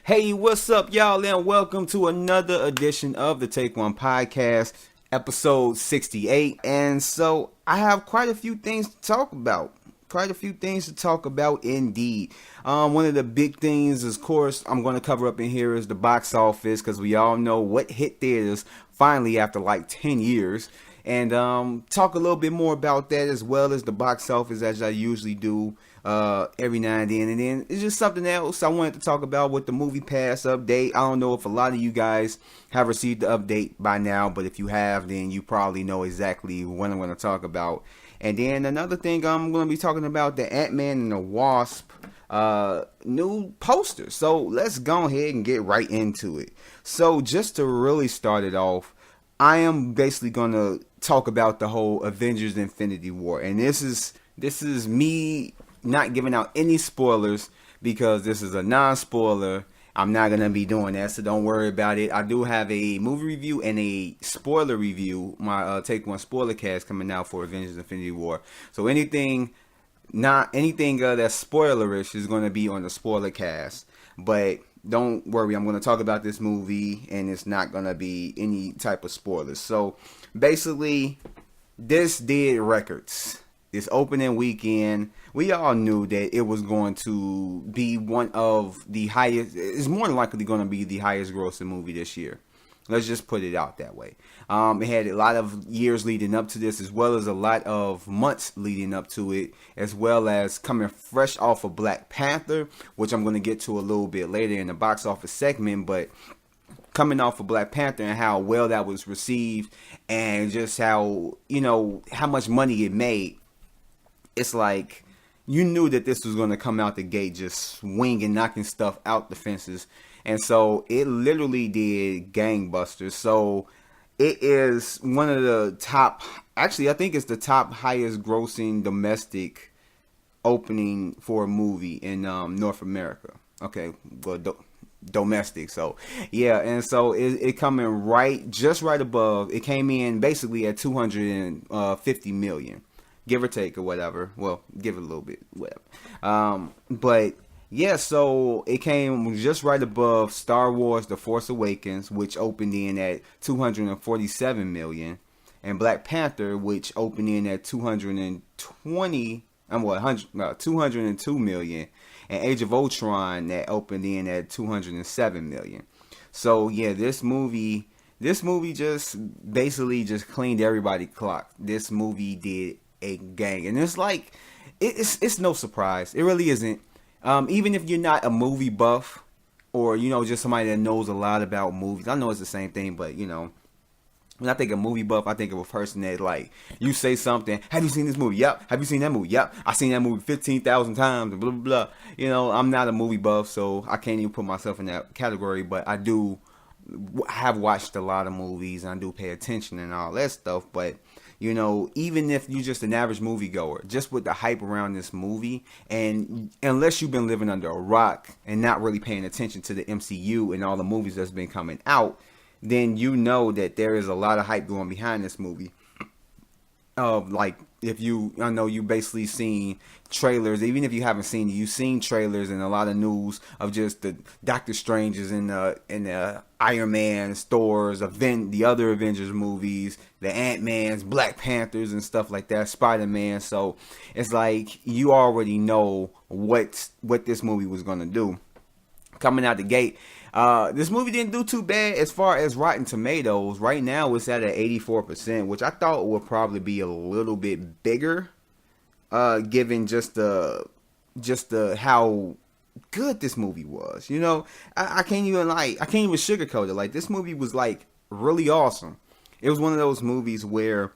Hey, what's up, y'all, and welcome to another edition of the Take One Podcast, episode 68. And so I have quite a few things to talk about. Quite a few things to talk about indeed. One of the big things, of course, I'm going to cover up in here is the box office, because we all know what hit theaters finally after like 10 years. And talk a little bit more about that as well as the box office, as I usually do every now and then. And then it's just something else I wanted to talk about with the MoviePass update. I don't know if a lot of you guys have received the update by now, but if you have, then you probably know exactly what I'm going to talk about. And then another thing, I'm going to be talking about the Ant-Man and the Wasp new poster. So let's go ahead and get right into it. So just to really start it off, I am basically going to talk about the whole Avengers Infinity War. And this is me not giving out any spoilers, because this is a non-spoiler. I'm not going to be doing that, so don't worry about it. I do have a movie review and a spoiler review, my Take One SPOILERCASTS coming out for Avengers Infinity War. So anything that's spoilerish is going to be on the SPOILERCAST. But don't worry, I'm going to talk about this movie, and it's not going to be any type of spoilers. So basically, this did records. This opening weekend, we all knew that it was going to be one of the highest, it's more than likely going to be the highest grossing movie this year. Let's just put it out that way. It had a lot of years leading up to this, as well as a lot of months leading up to it, as well as coming fresh off of Black Panther, which I'm going to get to a little bit later in the box office segment. But coming off of Black Panther and how well that was received, and just how much money it made, it's like you knew that this was going to come out the gate just swinging, knocking stuff out the fences. And so it literally did gangbusters. So it is one of the top, actually I think it's the top highest grossing domestic opening for a movie in North America. Okay, well, domestic. So yeah, and so it coming just right above. It came in basically at 250 million. Give or take or whatever. Well, give it a little bit, whatever. But yeah, so it came just right above Star Wars The Force Awakens, which opened in at 247 million, and Black Panther, which opened in at 202 million, and Age of Ultron that opened in at 207 million. So yeah, this movie just basically just cleaned everybody's clock. This movie did a gang, and it's like it's no surprise. It really isn't. Even if you're not a movie buff, or just somebody that knows a lot about movies. I know it's the same thing, but when I think of movie buff, I think of a person that, like, you say something, have you seen this movie? Yep. Have you seen that movie? Yep. I've seen that movie 15,000 times, and blah blah blah. I'm not a movie buff, so I can't even put myself in that category, but I do have watched a lot of movies, and I do pay attention and all that stuff. But even if you're just an average moviegoer, just with the hype around this movie, and unless you've been living under a rock and not really paying attention to the MCU and all the movies that's been coming out, then you know that there is a lot of hype going behind this movie. Like, I know you basically seen trailers, even if you haven't seen it, you've seen trailers and a lot of news of just the Doctor Stranges and the Iron Man stores, the other Avengers movies, the Ant-Mans, Black Panthers and stuff like that, Spider-Man. So it's like you already know what this movie was going to do. Coming out the gate, this movie didn't do too bad as far as Rotten Tomatoes. Right now it's at an 84%, which I thought would probably be a little bit bigger, given just the how good this movie was. I can't even sugarcoat it. Like, this movie was like really awesome. It was one of those movies where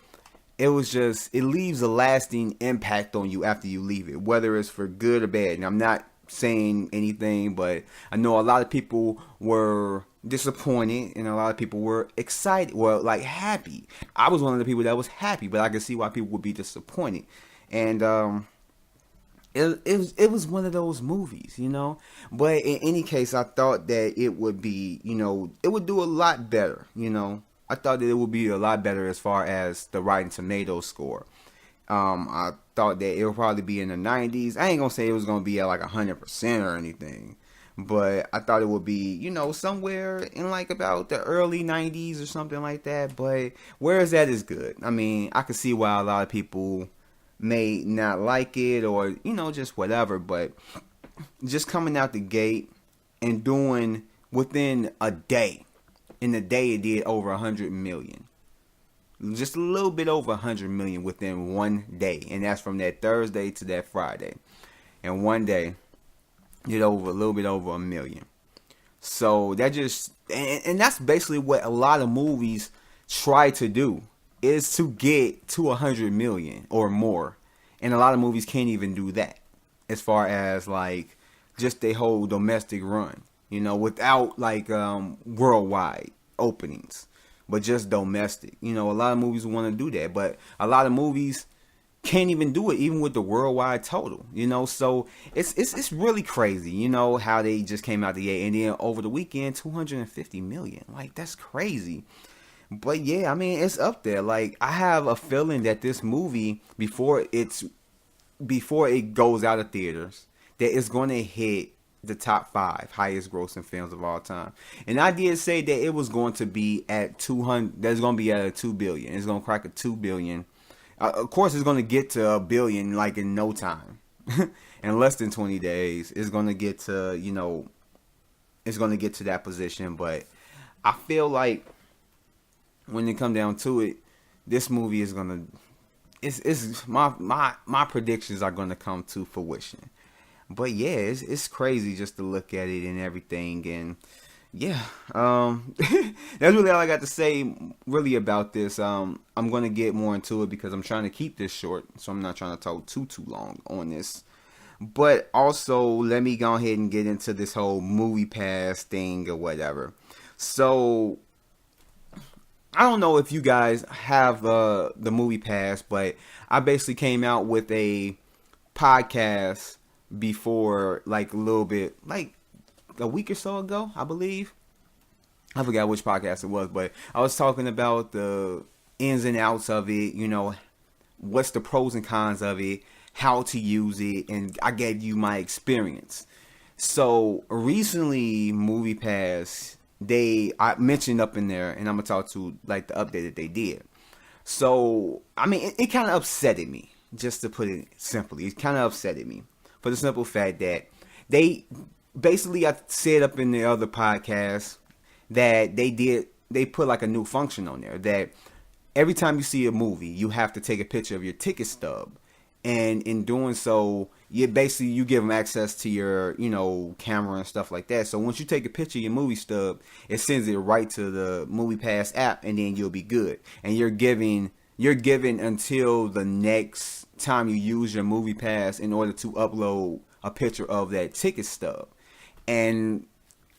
it leaves a lasting impact on you after you leave it, whether it's for good or bad. And I'm not saying anything, but I know a lot of people were disappointed and a lot of people were excited, like happy. I was one of the people that was happy, but I could see why people would be disappointed. And it was one of those movies, but in any case, I thought that it would be, it would do a lot better. I thought that it would be a lot better as far as the Rotten Tomatoes score. I thought that it would probably be in the 90s. I ain't gonna say it was gonna be at like 100% or anything, but I thought it would be, somewhere in like about the early 90s or something like that. But where is that is good. I mean, I can see why a lot of people may not like it, or just whatever, but just coming out the gate and doing within a day. In a day, it did over 100 million. Just a little bit over 100 million within one day, and that's from that Thursday to that Friday. And one day, did over a little bit over 1 million. So that just, and that's basically what a lot of movies try to do, is to get to 100 million or more. And a lot of movies can't even do that, as far as like just a whole domestic run, without like worldwide openings, but just domestic. A lot of movies want to do that, but a lot of movies can't even do it, even with the worldwide total. So it's really crazy. How they just came out the gate, and then over the weekend, 250 million. Like, that's crazy. But yeah, I mean, it's up there. Like, I have a feeling that this movie, before it goes out of theaters, that it's going to hit the top 5 highest grossing films of all time. And I did say that it was going to be at 200. That's going to be at a 2 billion. It's going to crack a 2 billion. Of course, it's going to get to 1 billion like in no time. In less than 20 days, it's going to get to, it's going to get to that position. But I feel like when it come down to it, this movie is gonna, it's my predictions are gonna come to fruition. But yeah, it's crazy just to look at it and everything, and yeah, that's really all I got to say really about this. I'm gonna get more into it because I'm trying to keep this short, so I'm not trying to talk too long on this. But also, let me go ahead and get into this whole MoviePass thing or whatever. So, I don't know if you guys have the MoviePass, but I basically came out with a podcast before, like a little bit, like a week or so ago, I believe. I forgot which podcast it was, but I was talking about the ins and outs of it, what's the pros and cons of it, how to use it, and I gave you my experience. So recently, MoviePass, I mentioned up in there, and I'm gonna talk to like the update that they did. So I mean, it kind of upsetted me, just to put it simply. It kind of upsetted me for the simple fact that they basically, I said up in the other podcast that they put like a new function on there that every time you see a movie, you have to take a picture of your ticket stub. And in doing so, you give them access to your, camera and stuff like that. So once you take a picture of your movie stub, it sends it right to the MoviePass app, and then you'll be good. And you're given until the next time you use your MoviePass in order to upload a picture of that ticket stub. And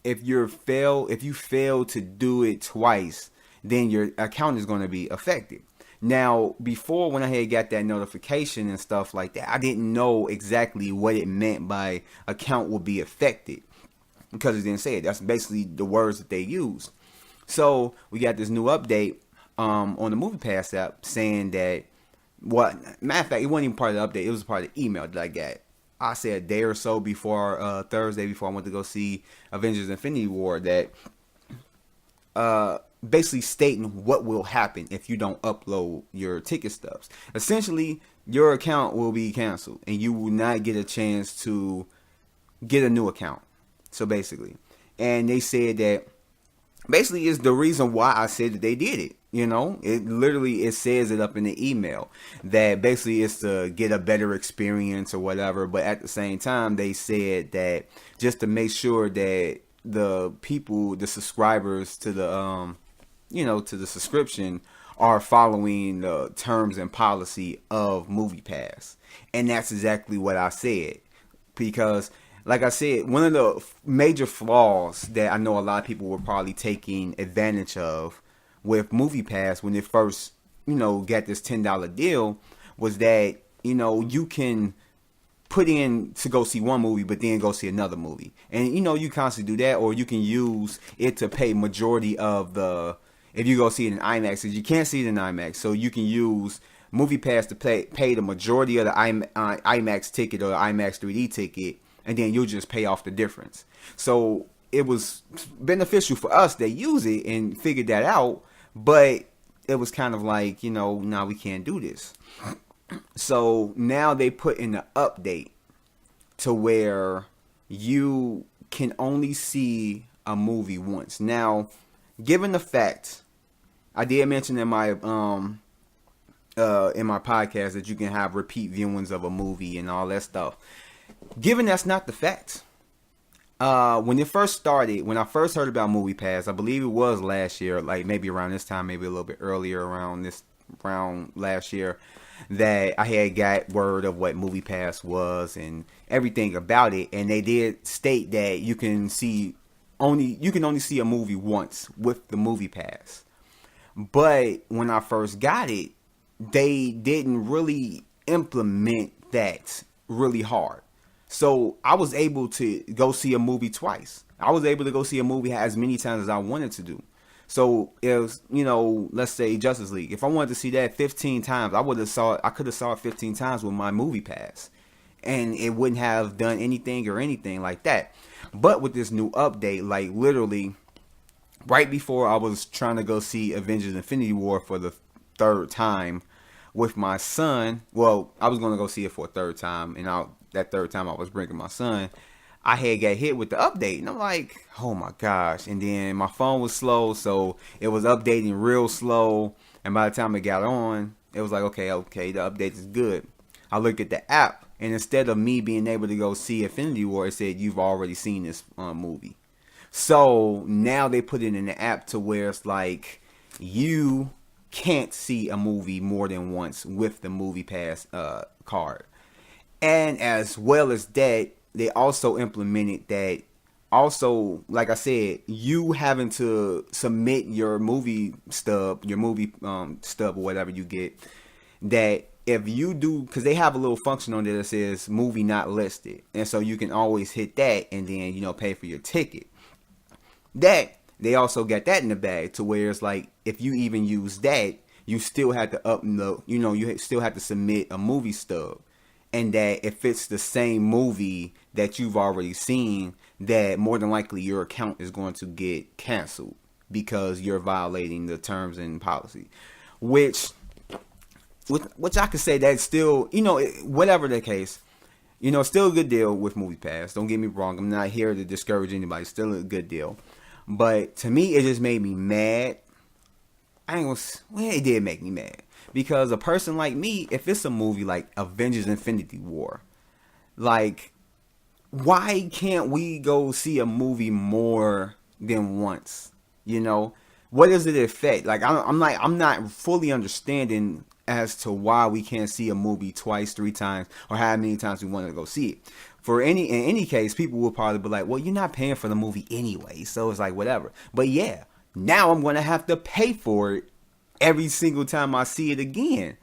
if you fail to do it twice, then your account is going to be affected. Now, before, when I had got that notification and stuff like that, I didn't know exactly what it meant by account will be affected, because it didn't say it. That's basically the words that they used. So we got this new update on the MoviePass app saying that, matter of fact, it wasn't even part of the update. It was part of the email that I got. I said a day or so before, Thursday, before I went to go see Avengers Infinity War, that basically stating what will happen if you don't upload your ticket stubs. Essentially, your account will be canceled, and you will not get a chance to get a new account. So basically, and they said that basically is the reason why I said that they did it. It says it up in the email that basically it's to get a better experience or whatever. But at the same time, they said that just to make sure that the subscribers to the to the subscription are following the terms and policy of MoviePass. And that's exactly what I said. Because, like I said, one of the major flaws that I know a lot of people were probably taking advantage of with MoviePass when it first, got this $10 deal was that, you can put in to go see one movie, but then go see another movie. And, you constantly do that, or you can use it to pay majority of if you go see it in IMAX, because you can't see it in IMAX, so you can use MoviePass to pay the majority of the IMAX ticket or the IMAX 3D ticket and then you'll just pay off the difference. So it was beneficial for us that use it and figured that out, but it was kind of like, now we can't do this. So now they put in the update to where you can only see a movie once. Now, given the fact, I did mention in my podcast that you can have repeat viewings of a movie and all that stuff. Given that's not the fact, when it first started, when I first heard about MoviePass, I believe it was last year, like maybe around this time, maybe a little bit earlier around last year, that I had got word of what MoviePass was and everything about it, and they did state that you can only see a movie once with the MoviePass. But when I first got it, they didn't really implement that really hard. So I was able to go see a movie twice. I was able to go see a movie as many times as I wanted to do. So it was, let's say Justice League. If I wanted to see that 15 times, I could have saw it 15 times with my MoviePass, and it wouldn't have done anything like that. But with this new update, like literally right before I was trying to go see Avengers Infinity War for the third time with my son, well, I was going to go see it for a third time, and that third time I was bringing my son, I had got hit with the update, and I'm like, oh my gosh. And then my phone was slow, so it was updating real slow, and by the time it got on, it was like, okay, the update is good. I look at the app, and instead of me being able to go see Infinity War, it said you've already seen this movie. So now they put it in the app to where it's like you can't see a movie more than once with the MoviePass card. And as well as that, they also implemented that also, like I said, you having to submit your movie stub or whatever you get, that if you do, because they have a little function on there that says movie not listed, and so you can always hit that and then pay for your ticket. That they also got that in the bag to where it's like if you even use that, you still have to upload, you still have to submit a movie stub. And that if it's the same movie that you've already seen, that more than likely your account is going to get canceled because you're violating the terms and policy. Which I could say that's still, whatever the case, still a good deal with MoviePass. Don't get me wrong. I'm not here to discourage anybody. Still a good deal. But to me, it just made me mad. It did make me mad. Because a person like me, if it's a movie like Avengers Infinity War, like, why can't we go see a movie more than once? What does it affect? Like, I'm not fully understanding as to why we can't see a movie twice, 3 times, or how many times we want to go see it. In any case, people will probably be like, well, you're not paying for the movie anyway, so it's like, whatever. But yeah, now I'm going to have to pay for it every single time I see it again.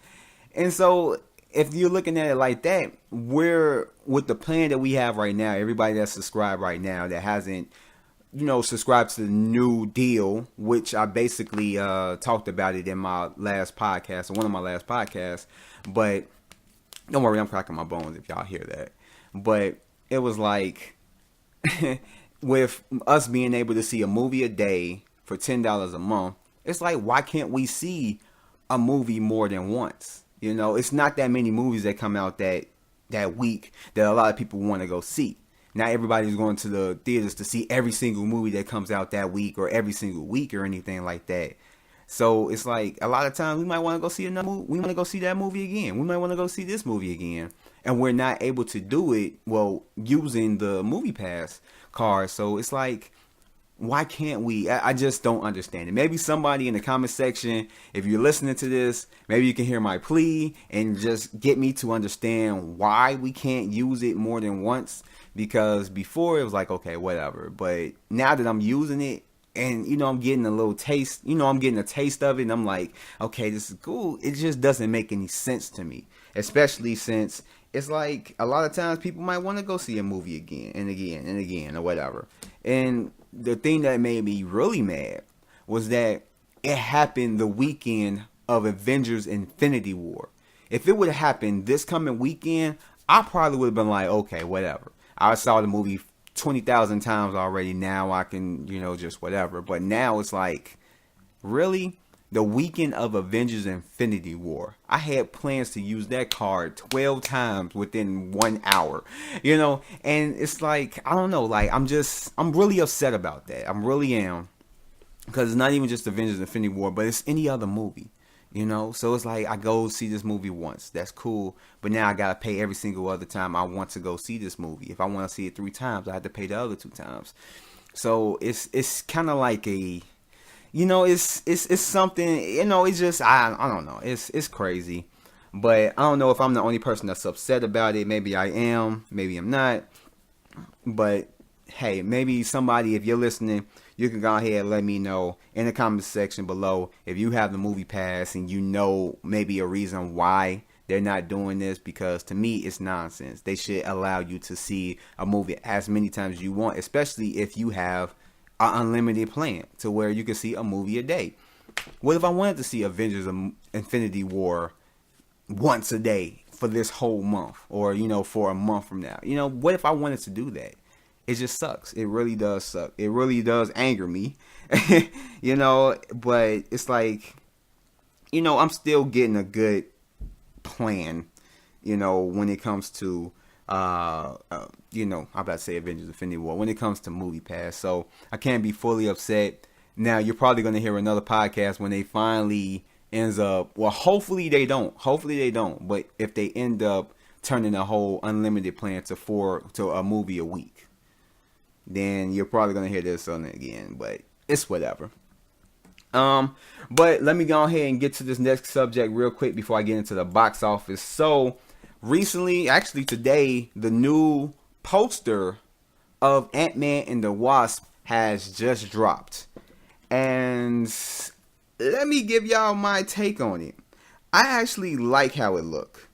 And so if you're looking at it like that, with the plan that we have right now, everybody that's subscribed right now that hasn't, subscribed to the new deal, which I basically talked about it in my last podcast, or one of my last podcasts. But don't worry, I'm cracking my bones if y'all hear that. But it was like, with us being able to see a movie a day for $10 a month, it's like, why can't we see a movie more than once? It's not that many movies that come out that week that a lot of people want to go see. Not everybody's going to the theaters to see every single movie that comes out that week or every single week or anything like that. So it's like a lot of times we might want to go see another movie. We want to go see that movie again. We might want to go see this movie again. And we're not able to do it, using the MoviePass card. So it's like, why can't we? I just don't understand it. Maybe somebody in the comment section, if you're listening to this, maybe you can hear my plea and just get me to understand why we can't use it more than once. Because before it was like, okay, whatever. But now that I'm using it and, I'm getting a little taste, I'm getting a taste of it, and I'm like, okay, this is cool. It just doesn't make any sense to me. Especially since it's like a lot of times people might want to go see a movie again and again and again or whatever. And the thing that made me really mad was that it happened the weekend of Avengers Infinity War. If it would have happened this coming weekend, I probably would have been like, okay, whatever. I saw the movie 20,000 times already. Now I can, just whatever. But now it's like, really? The weekend of Avengers Infinity War. I had plans to use that card 12 times within 1 hour. And it's like, I don't know, like, I'm really upset about that. I really am. Because it's not even just Avengers Infinity War, but it's any other movie. So it's like I go see this movie once. That's cool. But now I got to pay every single other time I want to go see this movie. If I want to see it 3 times, I have to pay the other 2 times. So it's kind of like a, it's something, it's just, I don't know. It's crazy. But I don't know if I'm the only person that's upset about it. Maybe I am. Maybe I'm not. But hey, maybe somebody, if you're listening, you can go ahead and let me know in the comment section below if you have the MoviePass and maybe a reason why they're not doing this, because to me it's nonsense. They should allow you to see a movie as many times as you want, especially if you have an unlimited plan to where you can see a movie a day. What if I wanted to see Avengers Infinity War once a day for this whole month, or for a month from now? What if I wanted to do that? It just sucks. It really does suck. It really does anger me. But it's like, I'm still getting a good plan, when it comes to, I'm about to say Avengers Infinity War, when it comes to MoviePass. So I can't be fully upset. Now, you're probably going to hear another podcast when they finally ends up, well, hopefully they don't. But if they end up turning the whole unlimited plan to a movie a week, then you're probably going to hear this on it again, but it's whatever. But let me go ahead and get to this next subject real quick before I get into the box office. So, recently, actually today, the new poster of Ant-Man and the Wasp has just dropped. And let me give y'all my take on it. I actually like how it look.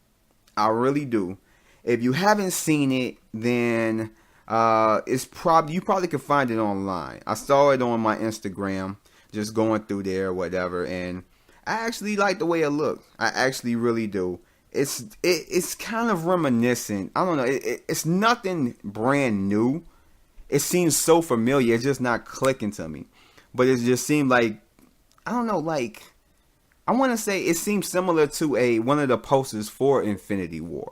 I really do. If you haven't seen it, then you probably can find it online. I saw it on my Instagram, just going through there or whatever, and I actually like the way it looked. I actually really do. It's kind of reminiscent. I don't know. It's nothing brand new. It seems so familiar. It's just not clicking to me. But it just seemed like, I don't know, like, I want to say it seems similar to one of the posters for Infinity War.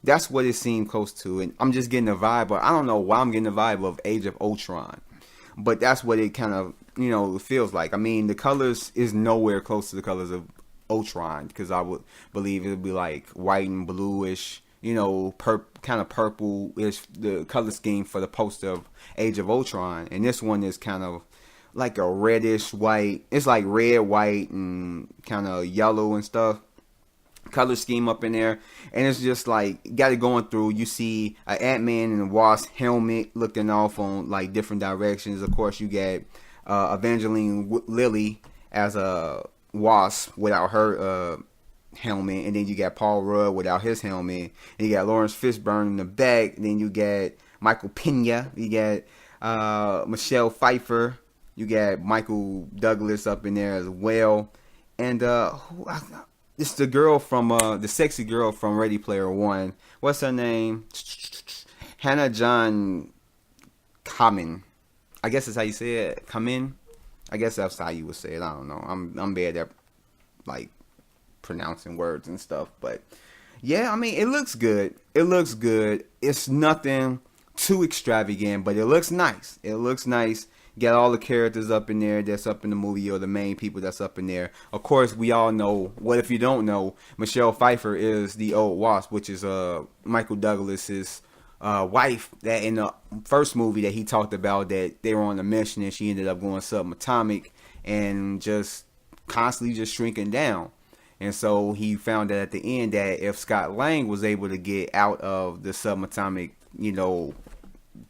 That's what it seemed close to, and I'm just getting a vibe, but I don't know why I'm getting a vibe of Age of Ultron. But that's what it kind of, feels like. I mean, the colors is nowhere close to the colors of Ultron, because I would believe it would be like white and bluish, kind of purple-ish, the color scheme for the poster of Age of Ultron. And this one is kind of like a reddish white. It's like red, white, and kind of yellow and stuff. Color scheme up in there, and it's just like got it going through. You see an Ant-Man and a Wasp helmet looking off on like different directions. Of course, you get Evangeline Lilly as a Wasp without her helmet, and then you got Paul Rudd without his helmet, and you got Lawrence Fishburne in the back, and then you got Michael Pena, you got Michelle Pfeiffer, you got Michael Douglas up in there as well, and it's the girl from the sexy girl from Ready Player One. What's her name? Hannah John Kamen. I guess that's how you say it. Kamen. I guess that's how you would say it. I don't know. I'm bad at like pronouncing words and stuff, but yeah, I mean, it looks good. It looks good. It's nothing too extravagant, but it looks nice. It looks nice. Got all the characters up in there that's up in the movie, or the main people that's up in there. Of course, we all know, what if you don't know, Michelle Pfeiffer is the old Wasp, which is Michael Douglas's wife, that in the first movie that he talked about, that they were on a mission and she ended up going subatomic and just constantly just shrinking down. And so he found that at the end that if Scott Lang was able to get out of the subatomic,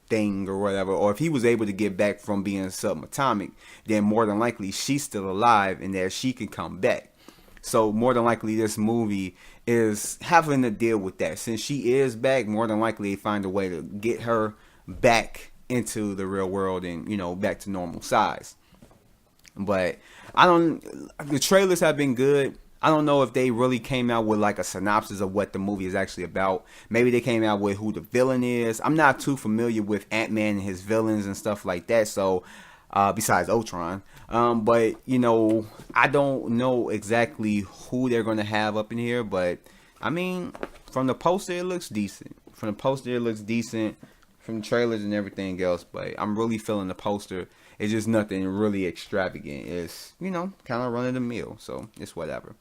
thing or whatever, or if he was able to get back from being subatomic, then more than likely she's still alive and that she can come back. So more than likely this movie is having to deal with that. Since she is back, more than likely they find a way to get her back into the real world and, back to normal size. But the trailers have been good. I don't know if they really came out with like a synopsis of what the movie is actually about. Maybe they came out with who the villain is. I'm not too familiar with Ant-Man and his villains and stuff like that. So, besides Ultron. But, you know, I don't know exactly who they're going to have up in here. But, I mean, from the poster, it looks decent. From the trailers and everything else. But I'm really feeling the poster. It's just nothing really extravagant. It's, you know, kind of run of the mill. So, it's whatever.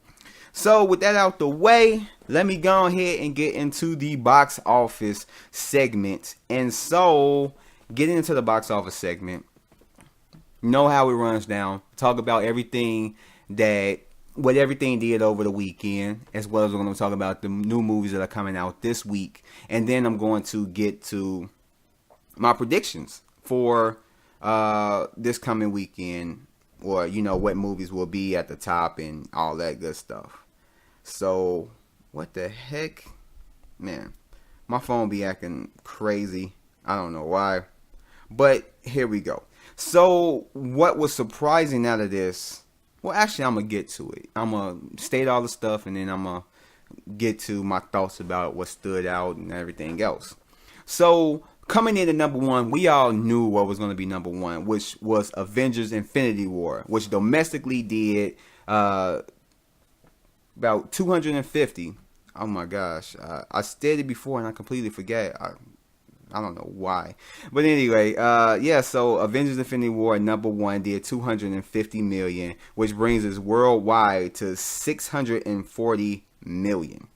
So, with that out the way, let me go ahead and get into the box office segment. And so, getting into the box office segment, you know how it runs down. Talk about everything what everything did over the weekend, as well as we're going to talk about the new movies that are coming out this week. And then I'm going to get to my predictions for this coming weekend, or, you know, what movies will be at the top and all that good stuff. So, what the heck? Man, my phone be acting crazy. I don't know why. But, here we go. So, what was surprising out of this? Well, actually, I'm going to get to it. I'm going to state all the stuff, and then I'm going to get to my thoughts about what stood out and everything else. So, coming in at number one, we all knew what was going to be number one, which was Avengers Infinity War, which domestically did about 250. Oh my gosh. I stated it before and I completely forget. I don't know why. But anyway, so Avengers Infinity War number one did 250 million, which brings us worldwide to 640 million.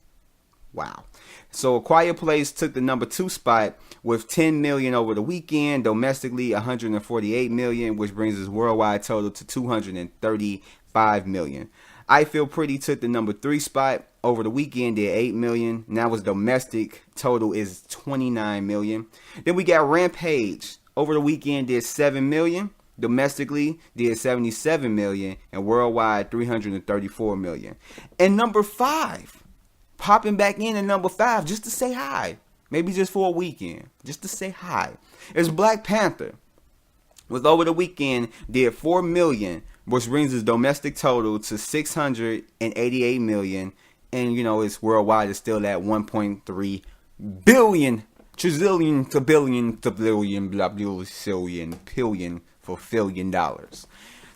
Wow. So A Quiet Place took the number two spot with 10 million over the weekend. Domestically, 148 million, which brings us worldwide total to 235 million. I Feel Pretty took the number three spot over the weekend, did 8 million. Now its domestic total is 29 million. Then we got Rampage over the weekend, did 7 million. Domestically, did 77 million, and worldwide 334 million. And number five, popping back in at number five just to say hi, maybe just for a weekend, just to say hi, is Black Panther. With over the weekend, did 4 million, which brings its domestic total to 688 million. And, you know, it's worldwide is still at 1.3 billion, trillion to billion to billion, blah, blah, zillion, billion for $1 billion.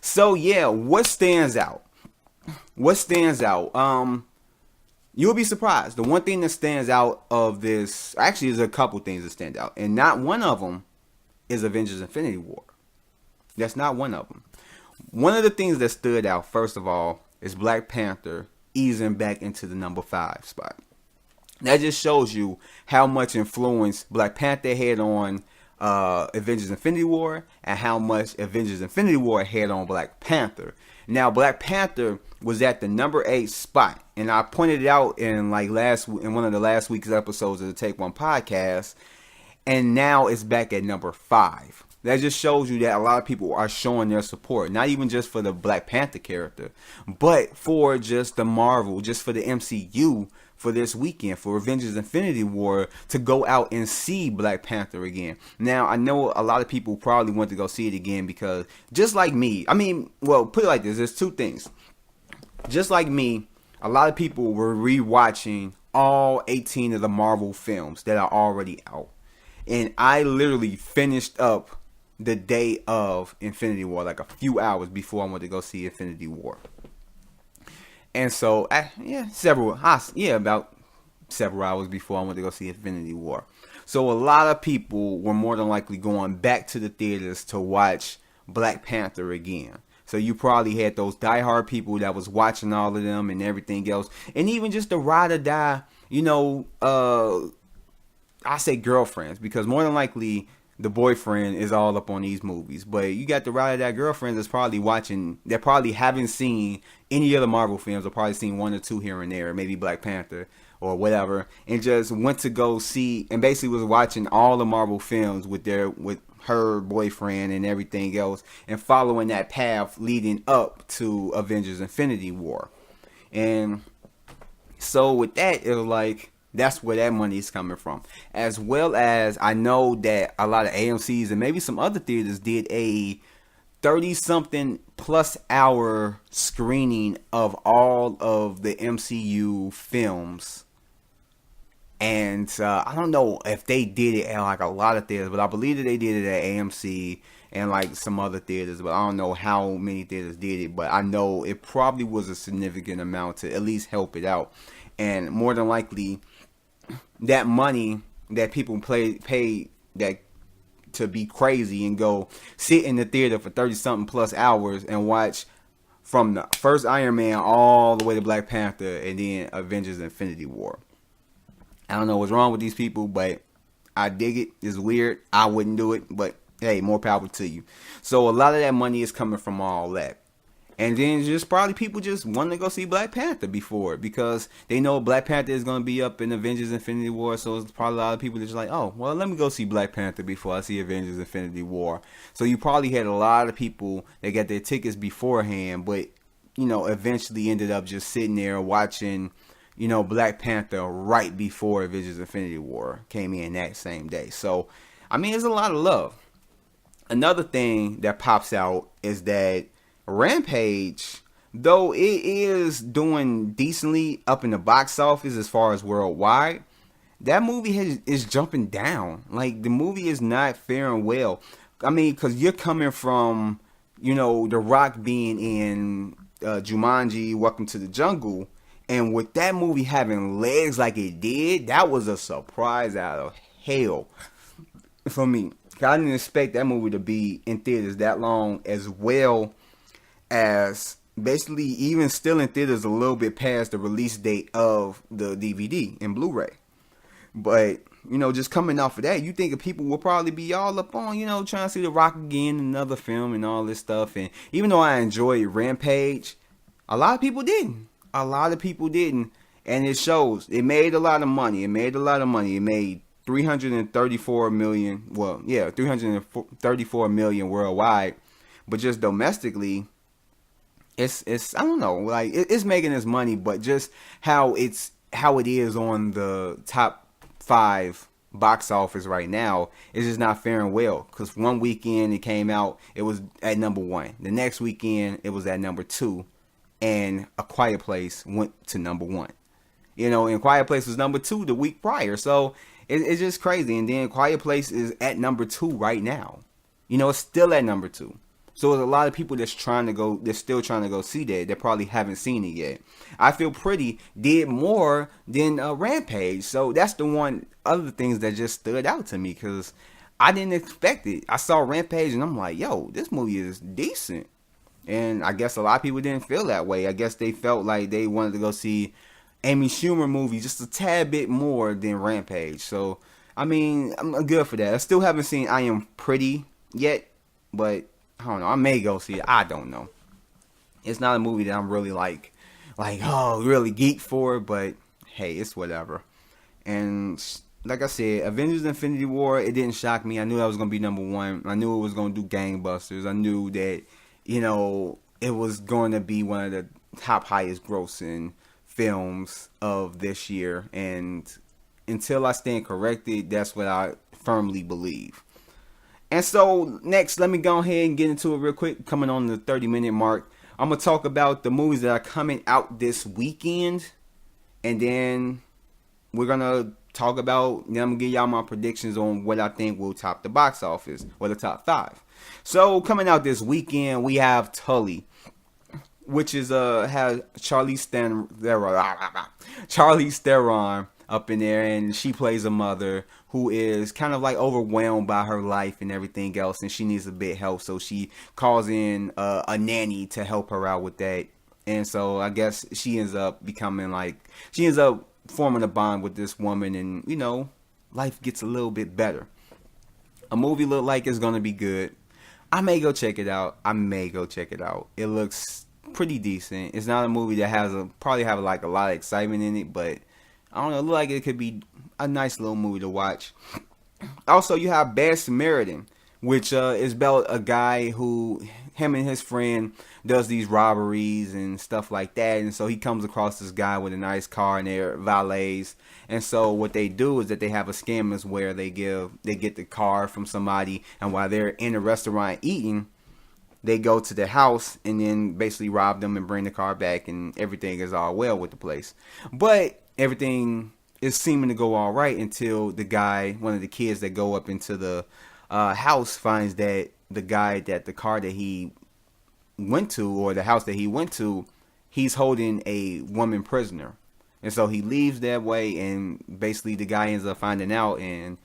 So, yeah, what stands out? You'll be surprised. The one thing that stands out of this, actually, there's a couple things that stand out. And not one of them is Avengers Infinity War. That's not one of them. One of the things that stood out, first of all, is Black Panther easing back into the number five spot. That just shows you how much influence Black Panther had on Avengers Infinity War and how much Avengers Infinity War had on Black Panther. Now, Black Panther was at the number 8 spot, and I pointed it out in one of the last week's episodes of the Take One podcast, and now it's back at number 5. That just shows you that a lot of people are showing their support, not even just for the Black Panther character, but for just the Marvel, just for the MCU for this weekend, for Avengers Infinity War, to go out and see Black Panther again. Now, I know a lot of people probably want to go see it again because, just like me, put it like this, there's two things. Just like me, a lot of people were rewatching all 18 of the Marvel films that are already out. And I literally finished up the day of Infinity War, like a few hours before I went to go see Infinity War. And so, about several hours before I went to go see Infinity War. So a lot of people were more than likely going back to the theaters to watch Black Panther again. So you probably had those diehard people that was watching all of them and everything else. And even just the ride or die, I say girlfriends, because more than likely the boyfriend is all up on these movies. But you got the ride or die girlfriends that's probably watching, that probably haven't seen any other Marvel films, or probably seen one or two here and there, maybe Black Panther or whatever, and just went to go see, and basically was watching all the Marvel films with her boyfriend and everything else, and following that path leading up to Avengers Infinity War. And so with that, it was like, that's where that money is coming from. As well as, I know that a lot of AMCs and maybe some other theaters did a 30 something plus hour screening of all of the MCU films. And I don't know if they did it at like a lot of theaters, but I believe that they did it at AMC and like some other theaters. But I don't know how many theaters did it. But I know it probably was a significant amount to at least help it out. And more than likely, that money that people pay that to be crazy and go sit in the theater for 30 something plus hours and watch from the first Iron Man all the way to Black Panther and then Avengers Infinity War. I don't know what's wrong with these people, but I dig it. It's weird. I wouldn't do it, but hey, more power to you. So a lot of that money is coming from all that. And then just probably people just want to go see Black Panther before because they know Black Panther is going to be up in Avengers Infinity War. So it's probably a lot of people that's like, oh, well, let me go see Black Panther before I see Avengers Infinity War. So you probably had a lot of people that got their tickets beforehand, but, you know, eventually ended up just sitting there watching, you know, Black Panther right before Avengers Infinity War came in that same day. So, I mean, there's a lot of love. Another thing that pops out is that Rampage, though it is doing decently up in the box office as far as worldwide, that movie is jumping down. Like, the movie is not faring well. I mean, because you're coming from, you know, The Rock being in Jumanji, Welcome to the Jungle, and with that movie having legs like it did, that was a surprise out of hell for me. I didn't expect that movie to be in theaters that long, as well as basically even still in theaters a little bit past the release date of the DVD and Blu-ray. But, you know, just coming off of that, you think people will probably be all up on, you know, trying to see The Rock again, another film and all this stuff. And even though I enjoyed Rampage, a lot of people didn't. A lot of people didn't, and it shows. It made a lot of money. It made 334 million. Well, yeah, 334 million worldwide, but just domestically, it's I don't know, like it's making its money, but just how it is on the top 5 box office right now is just not faring well. Because one weekend it came out, it was at number 1. The next weekend it was at number 2. And A Quiet Place went to number 1. You know, and Quiet Place was number 2 the week prior. So it's just crazy. And then Quiet Place is at number 2 right now. You know, it's still at number 2. So there's a lot of people that's still trying to go see that probably haven't seen it yet. I Feel Pretty did more than Rampage. So that's the one other things that just stood out to me because I didn't expect it. I saw Rampage and I'm like, yo, this movie is decent. And I guess a lot of people didn't feel that way. I guess they felt like they wanted to go see Amy Schumer movie just a tad bit more than Rampage. So, I mean, I'm good for that. I still haven't seen I Am Pretty yet, but I don't know. I may go see it. I don't know. It's not a movie that I'm really like really geek for, but hey, it's whatever. And like I said, Avengers Infinity War, it didn't shock me. I knew that was going to be number 1. I knew it was going to do gangbusters. I knew that, you know, it was going to be one of the top highest grossing films of this year. And until I stand corrected, that's what I firmly believe. And so, next, let me go ahead and get into it real quick. Coming on the 30-minute mark, I'm going to talk about the movies that are coming out this weekend. And then we're going to talk about, then I'm going to give y'all my predictions on what I think will top the box office, or the top 5. So coming out this weekend, we have Tully, which is has Charlize Theron up in there, and she plays a mother who is kind of like overwhelmed by her life and everything else, and she needs a bit help. So she calls in a nanny to help her out with that, and so I guess she ends up forming a bond with this woman, and you know, life gets a little bit better. A movie look like it's gonna be good. I may go check it out. It looks pretty decent. It's not a movie that probably have like a lot of excitement in it, but I don't know. It looks like it could be a nice little movie to watch. Also, you have Bad Samaritan, which is about a guy who, him and his friend does these robberies and stuff like that, and so he comes across this guy with a nice car and they're valets. And so what they do is that they have a scam is where they get the car from somebody, and while they're in a restaurant eating, they go to the house and then basically rob them and bring the car back, and everything is all well with the place. But everything is seeming to go all right until the guy, one of the kids that go up into the house, finds that the car that he went to, or the house that he went to, he's holding a woman prisoner. And so he leaves that way, and basically the guy ends up finding out, and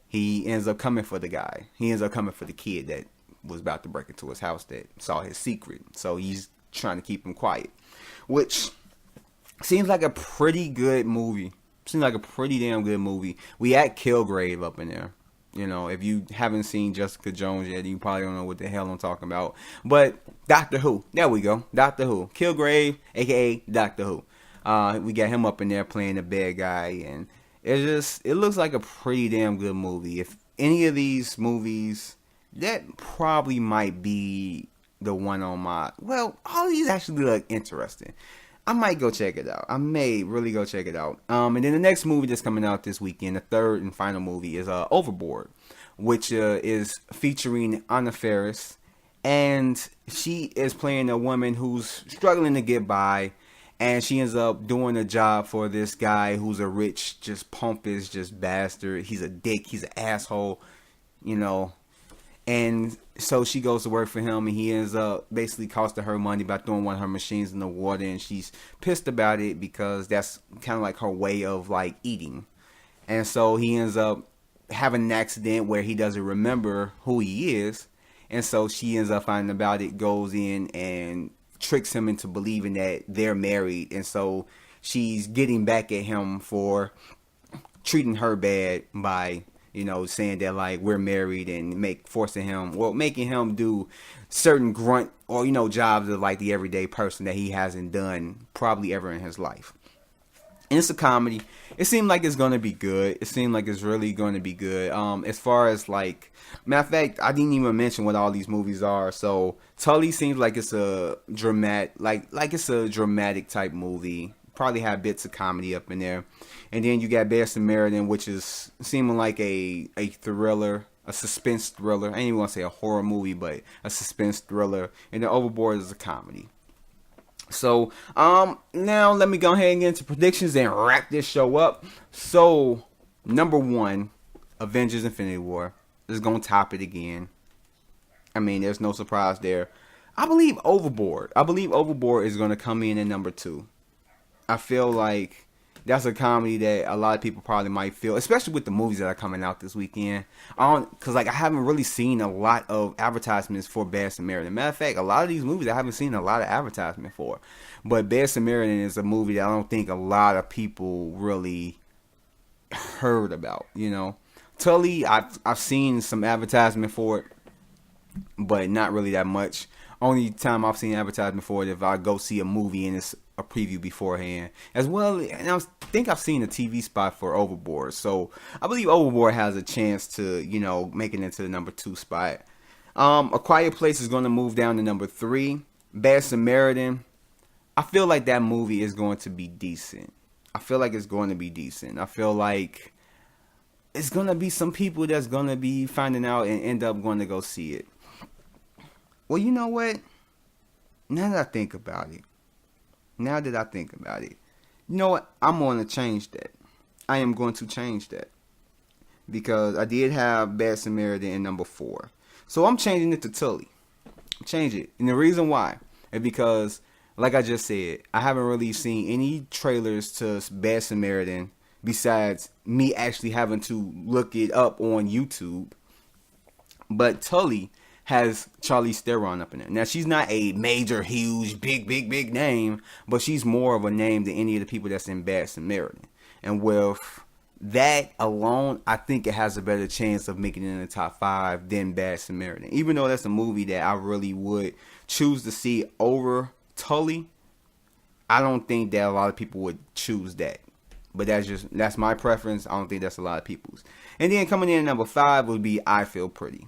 he ends up coming for the guy. He ends up coming for the kid that was about to break into his house, that saw his secret. So he's trying to keep him quiet, which seems like a pretty good movie. Seems like a pretty damn good movie. We at Kilgrave up in there. You know, if you haven't seen Jessica Jones yet, you probably don't know what the hell I'm talking about. But Doctor Who, there we go. Doctor Who, Kilgrave, aka Doctor Who. We got him up in there playing the bad guy, and it looks like a pretty damn good movie. If any of these movies, that probably might be the one on my, well, all of these actually look interesting. I might go check it out. I may really go check it out. And then the next movie that's coming out this weekend, the third and final movie, is Overboard, which is featuring Anna Faris, and she is playing a woman who's struggling to get by, and she ends up doing a job for this guy who's a rich, just pompous, just bastard. He's a dick. He's an asshole, you know. And so she goes to work for him, and he ends up basically costing her money by throwing one of her machines in the water, and she's pissed about it because that's kind of like her way of like eating. And so he ends up having an accident where he doesn't remember who he is, and so she ends up finding about it, goes in and tricks him into believing that they're married, and so she's getting back at him for treating her bad by, you know, saying that like we're married, and making him do certain grunt or, you know, jobs of like the everyday person that he hasn't done probably ever in his life. And it's a comedy. It seemed like it's gonna be good. It seemed like it's really gonna be good. As far as like, matter of fact, I didn't even mention what all these movies are. So Tully seems like it's a dramatic type movie. Probably have bits of comedy up in there. And then you got Bad Samaritan, which is seeming like a thriller, a suspense thriller. I ain't even want to say a horror movie, but a suspense thriller. And then Overboard is a comedy. So, now let me go ahead and get into predictions and wrap this show up. So, number one, Avengers Infinity War is going to top it again. I mean, there's no surprise there. I believe Overboard is going to come in at number two. I feel like that's a comedy that a lot of people probably might feel, especially with the movies that are coming out this weekend. Because like I haven't really seen a lot of advertisements for Bad Samaritan. Matter of fact, a lot of these movies I haven't seen a lot of advertisement for. But Bad Samaritan is a movie that I don't think a lot of people really heard about. You know, Tully, I've seen some advertisement for it, but not really that much. Only time I've seen advertisement for it if I go see a movie and it's a preview beforehand, as well. And I think I've seen a TV spot for Overboard, so I believe Overboard has a chance to, you know, make it into the number two spot. A Quiet Place is going to move down to number three. Bad Samaritan, I feel like that movie is going to be decent. I feel like it's going to be some people that's going to be finding out and end up going to go see it. Well, you know what? Now that I think about it, you know what? I'm going to change that. I am going to change that. Because I did have Bad Samaritan in number 4. So I'm changing it to Tully. Change it. And the reason why is because, like I just said, I haven't really seen any trailers to Bad Samaritan besides me actually having to look it up on YouTube. But Tully has Charlize Theron up in there. Now, she's not a major, huge, big name, but she's more of a name than any of the people that's in Bad Samaritan. And with that alone, I think it has a better chance of making it in the top 5 than Bad Samaritan. Even though that's a movie that I really would choose to see over Tully, I don't think that a lot of people would choose that. But that's my preference. I don't think that's a lot of people's. And then coming in at number 5 would be I Feel Pretty.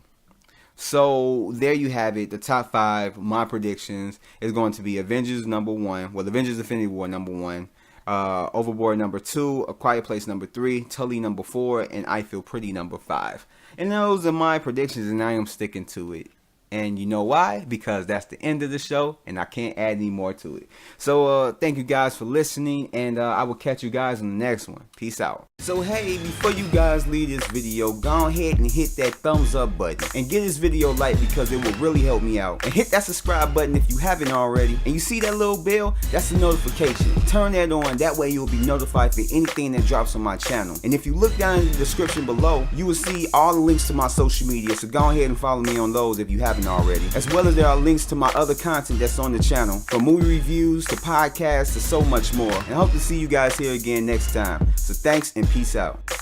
So there you have it. The top 5, my predictions, is going to be Avengers number 1. Well, Avengers Infinity War number 1. Overboard number 2. A Quiet Place number 3. Tully number 4. And I Feel Pretty number 5. And those are my predictions, and I am sticking to it. And you know why? Because that's the end of the show and I can't add any more to it. So thank you guys for listening, and I will catch you guys in the next one. Peace out. So hey, before you guys leave this video, go ahead and hit that thumbs up button and give this video a like, because it will really help me out. And hit that subscribe button if you haven't already. And you see that little bell? That's the notification. Turn that on, that way you'll be notified for anything that drops on my channel. And if you look down in the description below, you will see all the links to my social media, so go ahead and follow me on those if you haven't already. As well as there are links to my other content that's on the channel, from movie reviews to podcasts to so much more. And I hope to see you guys here again next time. So thanks and peace out.